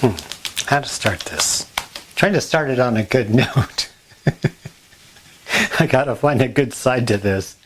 How to start this? Trying to start it on a good note. I gotta find a good side to this.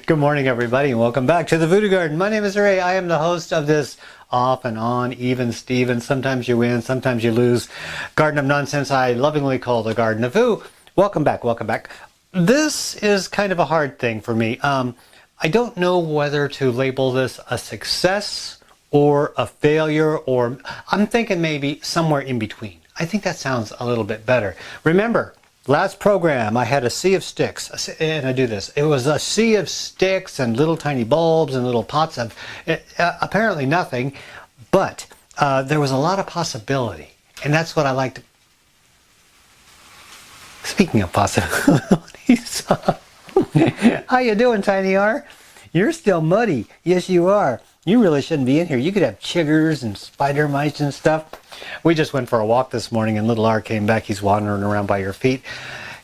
Good morning, everybody, and welcome back to the Voodoo Garden. My name is Ray. I am the host of this off and on, even Steven. Sometimes you win, sometimes you lose. Garden of Nonsense I lovingly call the Garden of Voo. Welcome back, welcome back. This is kind of a hard thing for me. I don't know whether to label this a success or a failure, or I'm thinking maybe somewhere in between. I think that sounds a little bit better. Remember, last program I had a sea of sticks, and I do this. It was a sea of sticks and little tiny bulbs and little pots of apparently nothing, but there was a lot of possibility, and that's what I liked. Speaking of possibilities, how you doing, Tiny R? You're still muddy. Yes, you are. You really shouldn't be in here. You could have chiggers and spider mites and stuff. We just went for a walk this morning and little R came back. He's wandering around by your feet.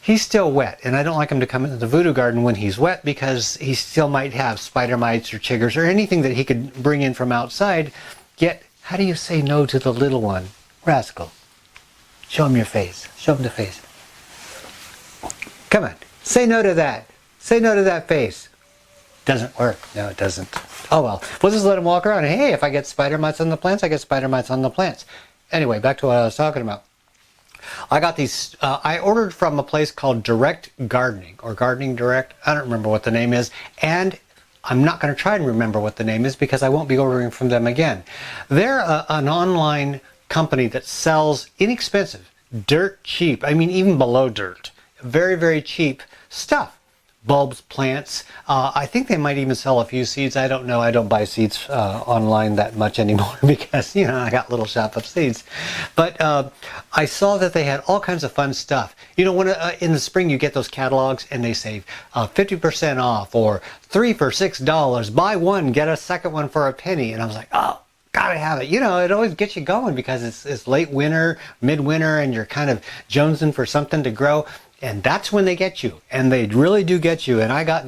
He's still wet, and I don't like him to come into the Voodoo Garden when he's wet because he still might have spider mites or chiggers or anything that he could bring in from outside. Yet, how do you say no to the little one? Rascal. Show him your face. Show him the face. Come on. Say no to that. Say no to that face. Doesn't work. No, it doesn't. Oh well. We'll just let him walk around. Hey, if I get spider mites on the plants, I get spider mites on the plants. Anyway, back to what I was talking about. I got these, I ordered from a place called Direct Gardening, or Gardening Direct. I don't remember what the name is. And I'm not going to try and remember what the name is because I won't be ordering from them again. They're an online company that sells inexpensive, dirt cheap, I mean even below dirt, very, very cheap stuff. Bulbs, plants. I think they might even sell a few seeds. I don't know. I don't buy seeds online that much anymore because, you know, I got a little shop of seeds. But I saw that they had all kinds of fun stuff. You know, when in the spring you get those catalogs and they say 50% off or 3 for $6, buy one, get a second one for a penny. And I was like, oh, gotta have it. You know, it always gets you going because it's late winter, midwinter, and you're kind of jonesing for something to grow. And that's when they get you, and they really do get you, and I got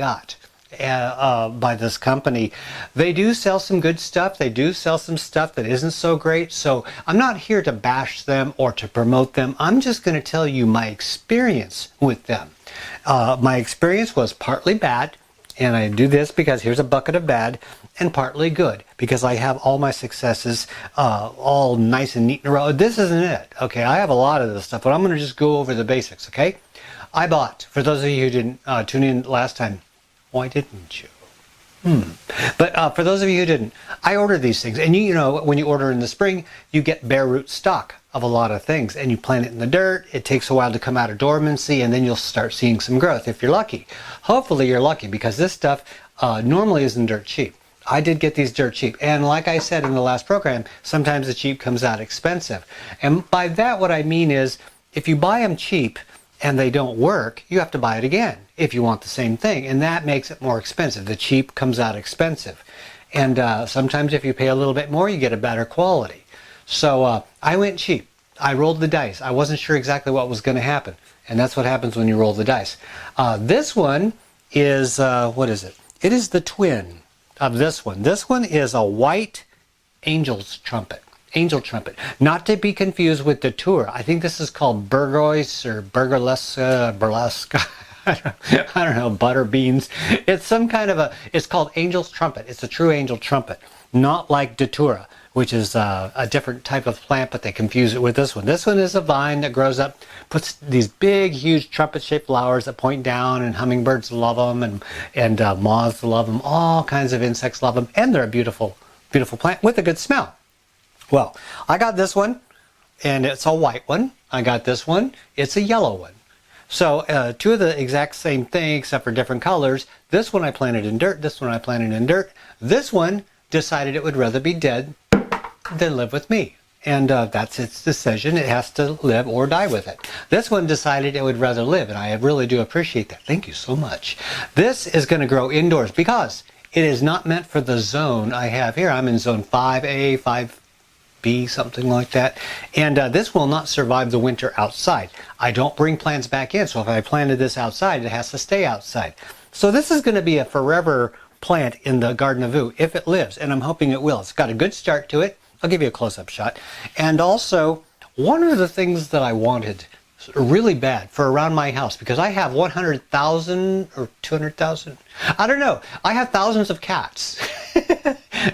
by this company. They do sell some good stuff. They do sell some stuff that isn't so great, so I'm not here to bash them or to promote them. I'm just going to tell you my experience with them. My experience was partly bad, and I do this because here's a bucket of bad, and partly good, because I have all my successes all nice and neat in a row. This isn't it, okay? I have a lot of this stuff, but I'm going to just go over the basics, okay? I bought, for those of you who didn't tune in last time, why didn't you? But for those of you who didn't, I ordered these things. And you know, when you order in the spring, you get bare root stock of a lot of things. And you plant it in the dirt. It takes a while to come out of dormancy, and then you'll start seeing some growth if you're lucky. Hopefully you're lucky, because this stuff normally isn't dirt cheap. I did get these dirt cheap. And like I said in the last program, sometimes the cheap comes out expensive. And by that what I mean is, if you buy them cheap, and they don't work, you have to buy it again if you want the same thing, and that makes it more expensive. The cheap comes out expensive, and sometimes if you pay a little bit more, you get a better quality. So I went cheap. I rolled the dice. I wasn't sure exactly what was going to happen, and that's what happens when you roll the dice. This one is what is it? It is the twin of this one. This one is a white angel's trumpet. Angel trumpet, not to be confused with Datura. I think this is called burgoise or burlesque. I don't know, butter beans. It's some kind of it's called angel's trumpet. It's a true angel trumpet, not like Datura, which is a different type of plant, but they confuse it with this one. This one is a vine that grows up, puts these big, huge trumpet-shaped flowers that point down, and hummingbirds love them, and moths love them. All kinds of insects love them, and they're a beautiful, beautiful plant with a good smell. Well, I got this one, and it's a white one. I got this one. It's a yellow one. So two of the exact same thing, except for different colors. This one I planted in dirt. This one I planted in dirt. This one decided it would rather be dead than live with me. And that's its decision. It has to live or die with it. This one decided it would rather live, and I really do appreciate that. Thank you so much. This is going to grow indoors because it is not meant for the zone I have here. I'm in zone 5A, 5B, something like that. And this will not survive the winter outside. I don't bring plants back in, so if I planted this outside, it has to stay outside. So this is going to be a forever plant in the Garden of Voo if it lives, and I'm hoping it will. It's got a good start to it. I'll give you a close-up shot. And also, one of the things that I wanted really bad for around my house, because I have 100,000 or 200,000, I don't know. I have thousands of cats.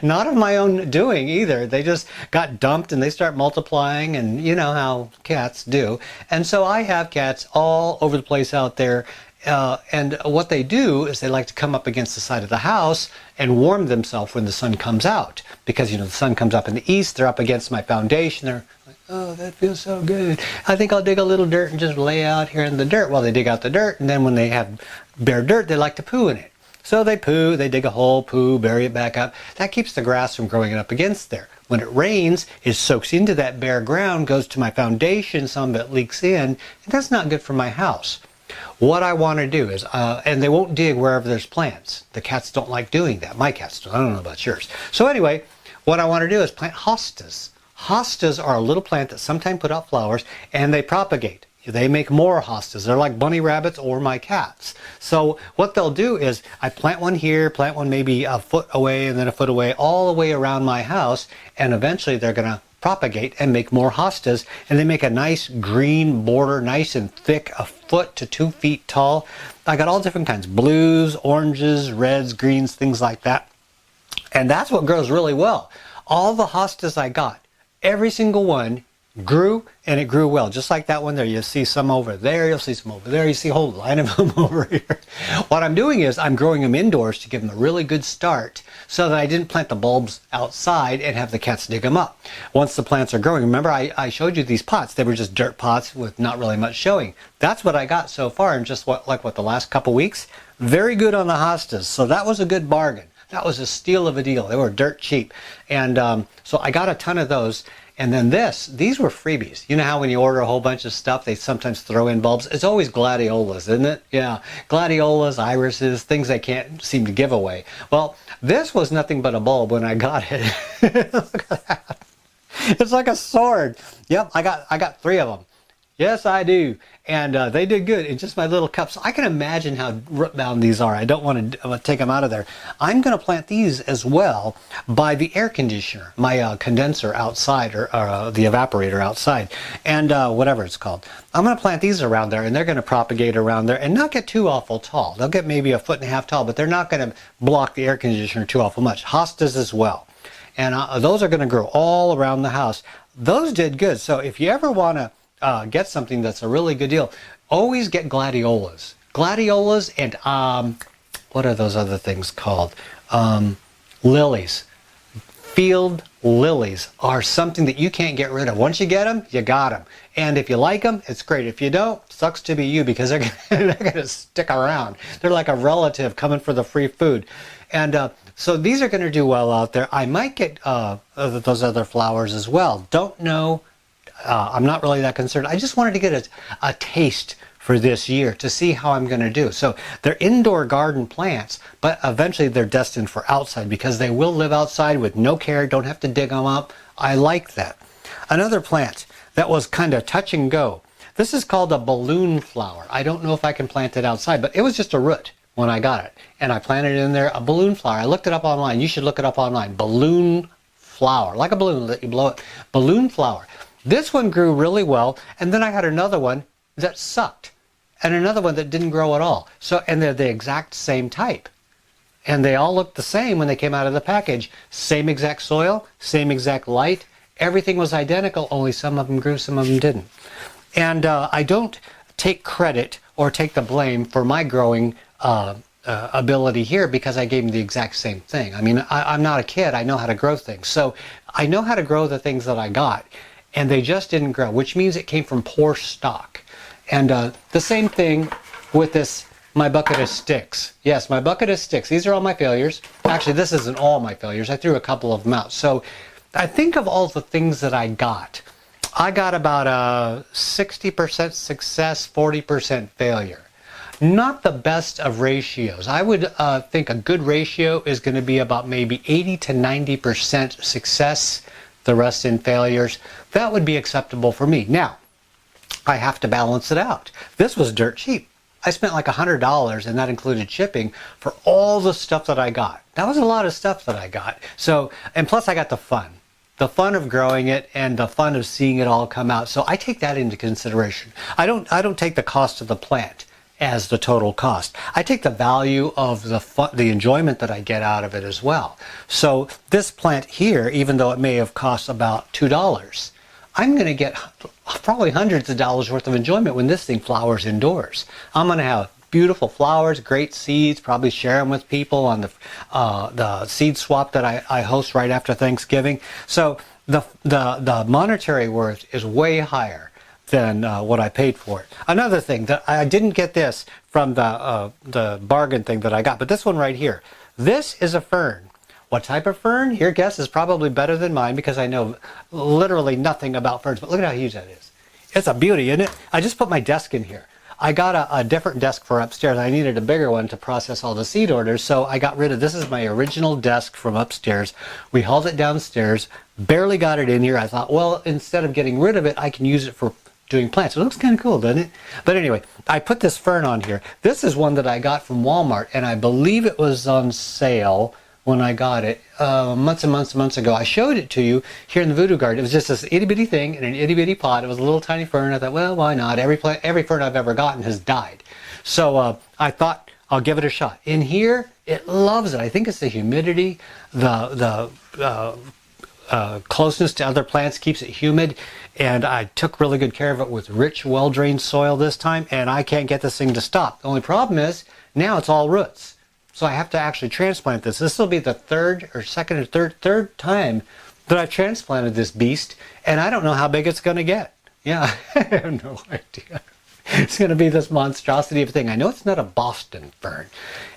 Not of my own doing either. They just got dumped and they start multiplying, and you know how cats do. And so I have cats all over the place out there. And what they do is they like to come up against the side of the house and warm themselves when the sun comes out. Because, you know, the sun comes up in the east, they're up against my foundation. They're like, oh, that feels so good. I think I'll dig a little dirt and just lay out here in the dirt while they dig out the dirt. And then when they have bare dirt, they like to poo in it. So they poo, they dig a hole, poo, bury it back up. That keeps the grass from growing up against there. When it rains, it soaks into that bare ground, goes to my foundation, some of it leaks in, and that's not good for my house. What I want to do is, and they won't dig wherever there's plants. The cats don't like doing that. My cats don't. I don't know about yours. So anyway, what I want to do is plant hostas. Hostas are a little plant that sometimes put out flowers, and they propagate. They make more hostas. They're like bunny rabbits or my cats. So what they'll do is I plant one here, plant one maybe a foot away and then a foot away, all the way around my house, and eventually they're going to propagate and make more hostas, and they make a nice green border, nice and thick, a foot to 2 feet tall. I got all different kinds, blues, oranges, reds, greens, things like that. And that's what grows really well. All the hostas I got, every single one grew, and it grew well. Just like that one there. You see some over there, you'll see some over there, you see a whole line of them over here. What I'm doing is I'm growing them indoors to give them a really good start, so that I didn't plant the bulbs outside and have the cats dig them up. Once the plants are growing, remember I showed you these pots. They were just dirt pots with not really much showing. That's what I got so far in just the last couple weeks. Very good on the hostas. So that was a good bargain. That was a steal of a deal. They were dirt cheap. And so I got a ton of those. And then these were freebies. You know how when you order a whole bunch of stuff, they sometimes throw in bulbs? It's always gladiolas, isn't it? Yeah, gladiolas, irises, things they can't seem to give away. Well, this was nothing but a bulb when I got it. Look at that. It's like a sword. Yep, I got 3 of them. Yes, I do. And they did good in just my little cups. I can imagine how root bound these are. I don't want to take them out of there. I'm going to plant these as well by the air conditioner, my condenser outside, or the evaporator outside, and whatever it's called. I'm going to plant these around there, and they're going to propagate around there and not get too awful tall. They'll get maybe 1.5 feet tall, but they're not going to block the air conditioner too awful much. Hostas as well. And those are going to grow all around the house. Those did good. So if you ever want to get something that's a really good deal, always get gladiolas. Gladiolas and what are those other things called? Lilies. Field lilies are something that you can't get rid of. Once you get them, you got them. And if you like them, it's great. If you don't, sucks to be you, because they're going to stick around. They're like a relative coming for the free food. And so these are going to do well out there. I might get those other flowers as well. Don't know. I'm not really that concerned. I just wanted to get a taste for this year to see how I'm going to do. So they're indoor garden plants, but eventually they're destined for outside, because they will live outside with no care, don't have to dig them up. I like that. Another plant that was kind of touch and go. This is called a balloon flower. I don't know if I can plant it outside, but it was just a root when I got it. And I planted it in there, a balloon flower. I looked it up online. You should look it up online. Balloon flower, like a balloon that you blow it. Balloon flower. This one grew really well, and then I had another one that sucked, and another one that didn't grow at all. So, and they're the exact same type. And they all looked the same when they came out of the package. Same exact soil, same exact light. Everything was identical, only some of them grew, some of them didn't. And I don't take credit or take the blame for my growing ability here, because I gave them the exact same thing. I mean, I'm not a kid. I know how to grow things. So I know how to grow the things that I got. And they just didn't grow, which means it came from poor stock. And the same thing with this, my bucket of sticks. Yes, my bucket of sticks. These are all my failures. Actually, this isn't all my failures. I threw a couple of them out. So I think of all the things that I got about a 60% success, 40% failure. Not the best of ratios. I would think a good ratio is going to be about maybe 80 to 90% success, the rest in failures. That would be acceptable for me. Now, I have to balance it out. This was dirt cheap. I spent like $100, and that included shipping, for all the stuff that I got. That was a lot of stuff that I got. So, and plus I got the fun. the fun of growing it and the fun of seeing it all come out. So I take that into consideration. I don't take the cost of the plant as the total cost. I take the value of the enjoyment that I get out of it as well. So this plant here, even though it may have cost about $2, I'm going to get probably hundreds of dollars worth of enjoyment when this thing flowers indoors. I'm going to have beautiful flowers, great seeds, probably share them with people on the seed swap that I host right after Thanksgiving. So the monetary worth is way higher than what I paid for it. Another thing, that I didn't get this from the bargain thing that I got, but this one right here. This is a fern. What type of fern? Your guess is probably better than mine because I know literally nothing about ferns, but look at how huge that is. It's a beauty, isn't it? I just put my desk in here. I got a different desk for upstairs. I needed a bigger one to process all the seed orders, so I got rid of this. Is my original desk from upstairs. We hauled it downstairs, barely got it in here. I thought, well, instead of getting rid of it, I can use it for doing plants. It looks kind of cool, doesn't it? But anyway, I put this fern on here. This is one that I got from Walmart, and I believe it was on sale when I got it months and months ago. I showed it to you here in the Voodoo Garden. It was just this itty bitty thing in an itty bitty pot. It was a little tiny fern. I thought, well, why not? Every fern I've ever gotten has died. So I thought I'll give it a shot. In here, it loves it. I think it's the humidity, the closeness to other plants keeps it humid, and I took really good care of it with rich, well-drained soil this time, and I can't get this thing to stop. The only problem is now it's all roots. So I have to actually transplant this. This will be the third time that I've transplanted this beast, and I don't know how big it's going to get. Yeah, I have no idea. It's going to be this monstrosity of a thing. I know it's not a Boston fern.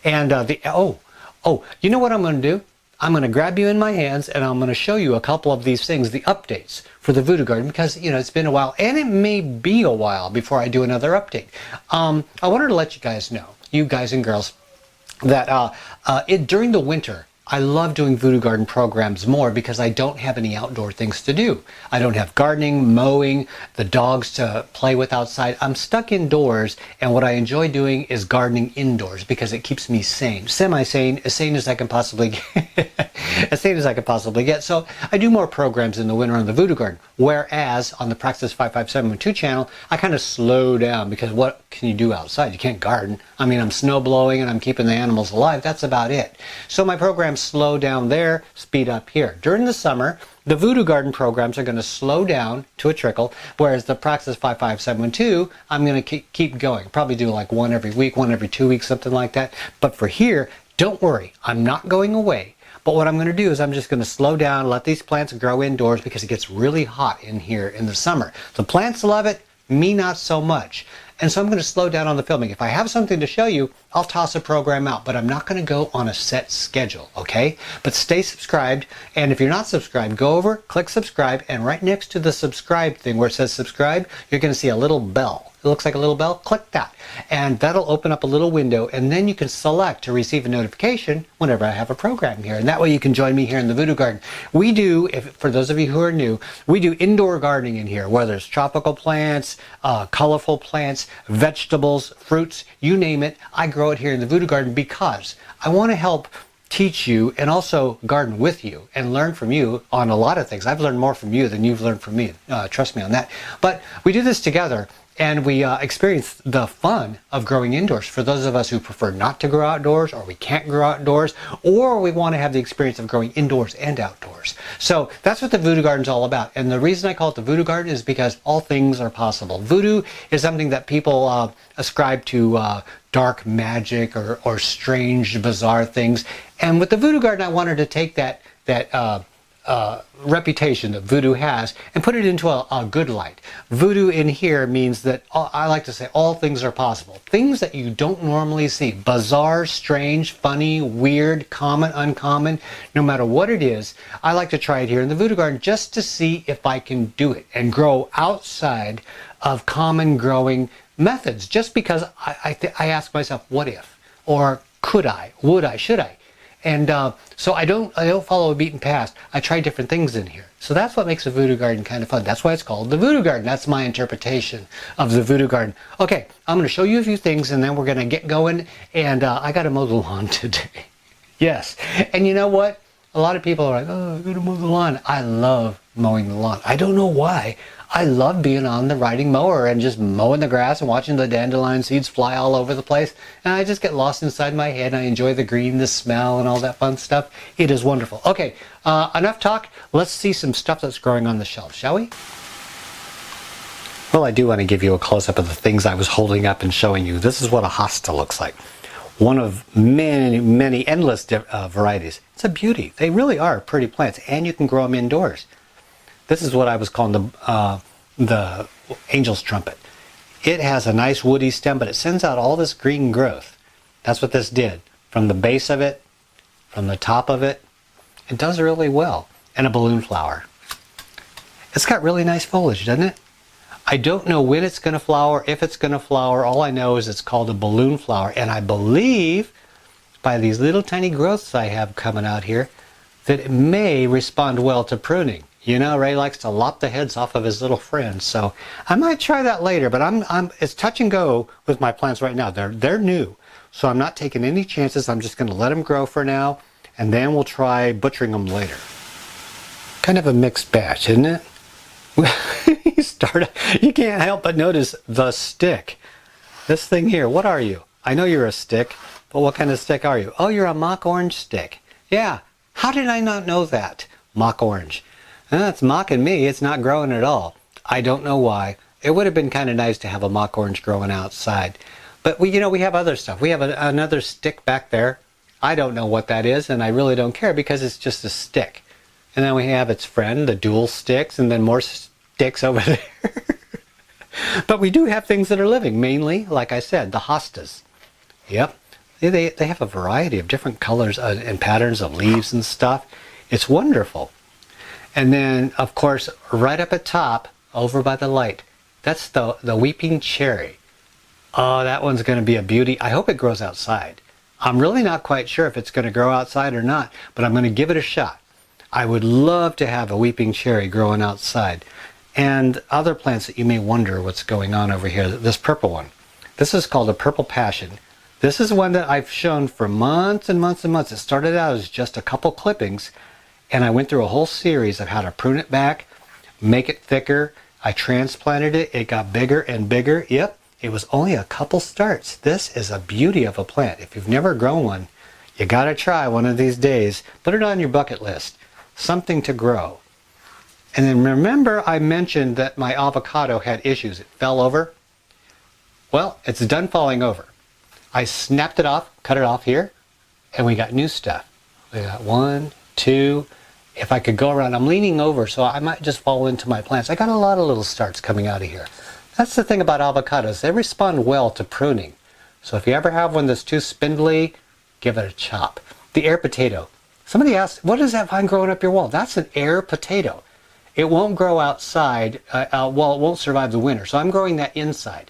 And you know what I'm going to do? I'm going to grab you in my hands, and I'm going to show you a couple of these things, the updates for the Voodoo Garden, because it's been a while, and it may be a while before I do another update. I wanted to let you guys know, you guys and girls, that during the winter, I love doing Voodoo Garden programs more because I don't have any outdoor things to do. I don't have gardening, mowing, the dogs to play with outside. I'm stuck indoors, and what I enjoy doing is gardening indoors because it keeps me sane, semi-sane, as sane as I can possibly get. As sane as I can possibly get. So I do more programs in the winter on the Voodoo Garden, whereas on the Practice 55712 channel, I kind of slow down because what can you do outside? You can't garden. I mean, I'm snow blowing and I'm keeping the animals alive. That's about it. So my programs slow down there, speed up here. During the summer, the Voodoo Garden programs are going to slow down to a trickle, whereas the Praxis 55712, I'm going to keep going. Probably do like one every week, one every 2 weeks, something like that. But for here, don't worry, I'm not going away. But what I'm going to do is I'm just going to slow down, let these plants grow indoors because it gets really hot in here in the summer. The plants love it, me not so much. And so I'm going to slow down on the filming. If I have something to show you, I'll toss a program out, but I'm not going to go on a set schedule, okay? But stay subscribed, and if you're not subscribed, go over, click subscribe, and right next to the subscribe thing where it says subscribe, you're going to see a little bell. It looks like a little bell. Click that, and that'll open up a little window, and then you can select to receive a notification whenever I have a program here, and that way you can join me here in the Voodoo Garden. We do, for those of you who are new, we do indoor gardening in here, whether it's tropical plants, colorful plants, vegetables, fruits, you name it. I grow it here in the Voodoo Garden because I want to help teach you and also garden with you and learn from you on a lot of things. I've learned more from you than you've learned from me. Trust me on that. But we do this together, and we experience the fun of growing indoors. For those of us who prefer not to grow outdoors, or we can't grow outdoors, or we want to have the experience of growing indoors and outdoors. So that's what the Voodoo Garden's all about. And the reason I call it the Voodoo Garden is because all things are possible. Voodoo is something that people ascribe to dark magic or strange, bizarre things. And with the Voodoo Garden, I wanted to take that reputation that voodoo has and put it into a good light. Voodoo in here means that I like to say all things are possible. Things that you don't normally see. Bizarre, strange, funny, weird, common, uncommon, no matter what it is, I like to try it here in the Voodoo Garden just to see if I can do it and grow outside of common growing methods. Just because I ask myself, what if? Or could I? Would I? Should I? And so I don't follow a beaten path. I try different things in here. So that's what makes the Voodoo Garden kind of fun. That's why it's called the Voodoo Garden. That's my interpretation of the Voodoo Garden. Okay, I'm going to show you a few things, and then we're going to get going. And I got to mow the lawn today. Yes. And you know what? A lot of people are like, oh, I'm going to mow the lawn. I love mowing the lawn. I don't know why. I love being on the riding mower and just mowing the grass and watching the dandelion seeds fly all over the place. And I just get lost inside my head. I enjoy the green, the smell, and all that fun stuff. It is wonderful. Okay, enough talk. Let's see some stuff that's growing on the shelf, shall we? Well, I do want to give you a close-up of the things I was holding up and showing you. This is what a hosta looks like. One of many, many endless varieties. It's a beauty. They really are pretty plants, and you can grow them indoors. This is what I was calling the angel's trumpet. It has a nice woody stem, but it sends out all this green growth. That's what this did. From the base of it, from the top of it, it does really well. And a balloon flower. It's got really nice foliage, doesn't it? I don't know when it's going to flower, if it's going to flower. All I know is it's called a balloon flower. And I believe, by these little tiny growths I have coming out here, that it may respond well to pruning. You know, Ray likes to lop the heads off of his little friends. So I might try that later, but it's touch and go with my plants right now. They're new. So I'm not taking any chances. I'm just going to let them grow for now, and then we'll try butchering them later. Kind of a mixed batch, isn't it? You can't help but notice the stick. This thing here, what are you? I know you're a stick, but what kind of stick are you? Oh, you're a mock orange stick. Yeah, how did I not know that? Mock orange. It's mocking me. It's not growing at all. I don't know why. It would have been kind of nice to have a mock orange growing outside. But we have other stuff. We have another stick back there. I don't know what that is, and I really don't care because it's just a stick. And then we have its friend, the dual sticks, and then more sticks over there. But we do have things that are living, mainly, like I said, the hostas. Yep. They have a variety of different colors and patterns of leaves and stuff. It's wonderful. And then, of course, right up at top, over by the light, that's the weeping cherry. Oh, that one's going to be a beauty. I hope it grows outside. I'm really not quite sure if it's going to grow outside or not, but I'm going to give it a shot. I would love to have a weeping cherry growing outside. And other plants that you may wonder what's going on over here. This purple one. This is called a purple passion. This is one that I've shown for months and months and months. It started out as just a couple clippings, and I went through a whole series of how to prune it back, make it thicker. I transplanted it. It got bigger and bigger. Yep, it was only a couple starts. This is a beauty of a plant. If you've never grown one, you got to try one of these days. Put it on your bucket list. Something to grow. And then remember I mentioned that my avocado had issues. It fell over. Well, it's done falling over. I snapped it off, cut it off here, and we got new stuff. We got 1, 2. If I could go around, I'm leaning over, so I might just fall into my plants. I got a lot of little starts coming out of here. That's the thing about avocados. They respond well to pruning. So if you ever have one that's too spindly, give it a chop. The air potato. Somebody asked, what is that vine growing up your wall? That's an air potato. It won't grow outside. Well, it won't survive the winter. So I'm growing that inside.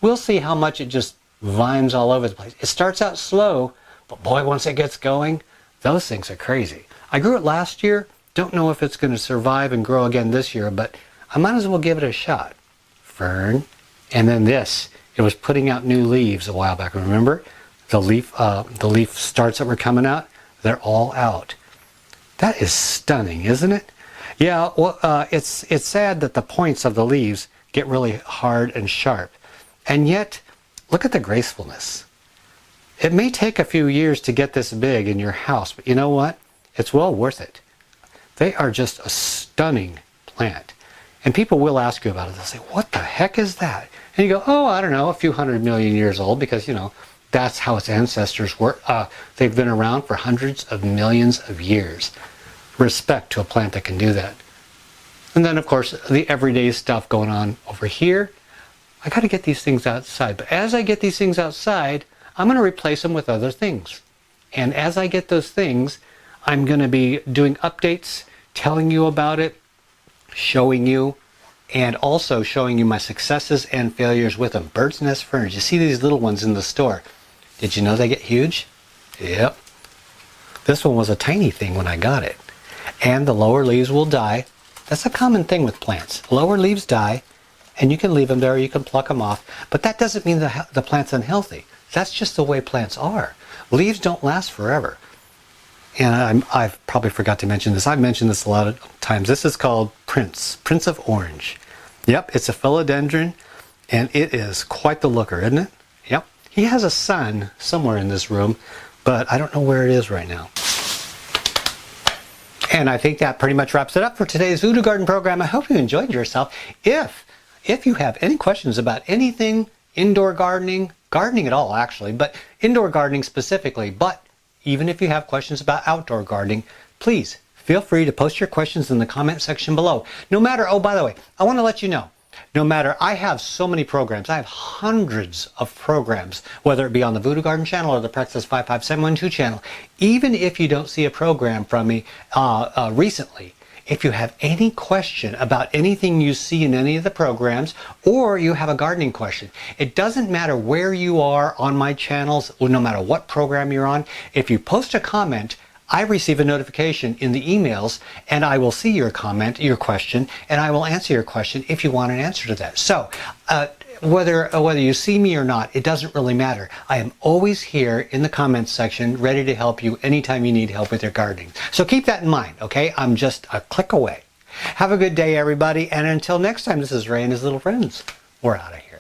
We'll see how much it just vines all over the place. It starts out slow, but boy, once it gets going, those things are crazy. I grew it last year. Don't know if it's going to survive and grow again this year, but I might as well give it a shot. Fern. And then this. It was putting out new leaves a while back. Remember? The leaf starts that were coming out? They're all out. That is stunning, isn't it? Yeah, well, it's sad that the points of the leaves get really hard and sharp. And yet, look at the gracefulness. It may take a few years to get this big in your house, but you know what? It's well worth it. They are just a stunning plant. And people will ask you about it. They'll say, what the heck is that? And you go, oh, I don't know, a few 100 million years old, because, that's how its ancestors were. They've been around for hundreds of millions of years. Respect to a plant that can do that. And then, of course, the everyday stuff going on over here. I got to get these things outside. But as I get these things outside, I'm going to replace them with other things. And as I get those things, I'm going to be doing updates, telling you about it, showing you, and also showing you my successes and failures with them. Bird's nest ferns. You see these little ones in the store. Did you know they get huge? Yep. This one was a tiny thing when I got it. And the lower leaves will die. That's a common thing with plants. Lower leaves die, and you can leave them there or you can pluck them off. But that doesn't mean the plant's unhealthy. That's just the way plants are. Leaves don't last forever. and I've probably forgot to mention this. I've mentioned this a lot of times. This is called Prince of Orange. Yep, it's a philodendron, and it is quite the looker, isn't it? Yep. He has a son somewhere in this room, but I don't know where it is right now. And I think that pretty much wraps it up for today's Voodoo Garden program. I hope you enjoyed yourself. If you have any questions about anything indoor gardening at all actually, but indoor gardening specifically, but even if you have questions about outdoor gardening, please feel free to post your questions in the comment section below. No matter, oh, by the way, I want to let you know, no matter, I have so many programs. I have hundreds of programs, whether it be on the Voodoo Garden channel or the Praxis 55712 channel. Even if you don't see a program from me recently, if you have any question about anything you see in any of the programs, or you have a gardening question, it doesn't matter where you are on my channels, or no matter what program you're on, if you post a comment, I receive a notification in the emails, and I will see your comment, your question, and I will answer your question if you want an answer to that. So, whether you see me or not, it doesn't really matter. I am always here in the comments section, ready to help you anytime you need help with your gardening. So keep that in mind, okay? I'm just a click away. Have a good day, everybody, and until next time, this is Ray and his little friends. We're out of here.